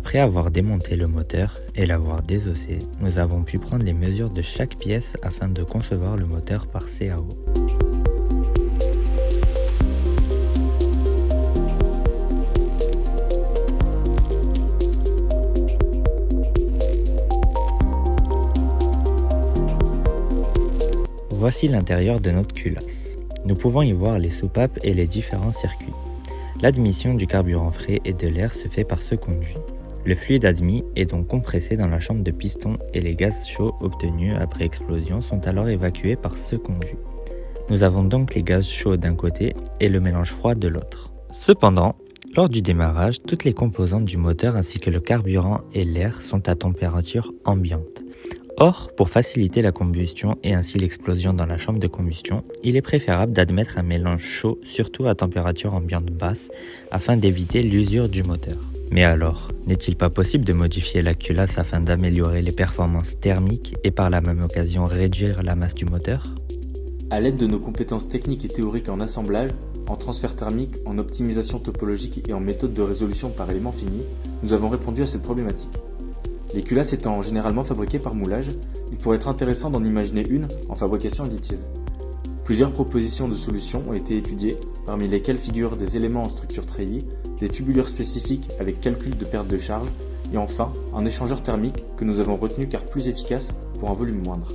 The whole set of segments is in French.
Après avoir démonté le moteur et l'avoir désossé, nous avons pu prendre les mesures de chaque pièce afin de concevoir le moteur par CAO. Voici l'intérieur de notre culasse. Nous pouvons y voir les soupapes et les différents circuits. L'admission du carburant frais et de l'air se fait par ce conduit. Le fluide admis est donc compressé dans la chambre de piston et les gaz chauds obtenus après explosion sont alors évacués par ce conduit. Nous avons donc les gaz chauds d'un côté et le mélange froid de l'autre. Cependant, lors du démarrage, toutes les composantes du moteur ainsi que le carburant et l'air sont à température ambiante. Or, pour faciliter la combustion et ainsi l'explosion dans la chambre de combustion, il est préférable d'admettre un mélange chaud, surtout à température ambiante basse, afin d'éviter l'usure du moteur. Mais alors, n'est-il pas possible de modifier la culasse afin d'améliorer les performances thermiques et par la même occasion réduire la masse du moteur? À l'aide de nos compétences techniques et théoriques en assemblage, en transfert thermique, en optimisation topologique et en méthode de résolution par élément fini, nous avons répondu à cette problématique. Les culasses étant généralement fabriquées par moulage, il pourrait être intéressant d'en imaginer une en fabrication additive. Plusieurs propositions de solutions ont été étudiées, parmi lesquelles figurent des éléments en structure treillis, des tubulures spécifiques avec calcul de perte de charge, et enfin un échangeur thermique que nous avons retenu car plus efficace pour un volume moindre.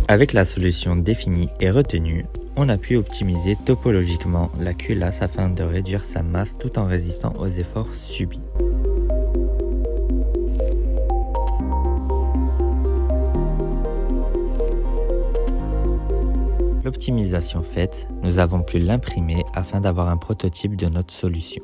Avec la solution définie et retenue, on a pu optimiser topologiquement la culasse afin de réduire sa masse tout en résistant aux efforts subis. L'optimisation faite, nous avons pu l'imprimer afin d'avoir un prototype de notre solution.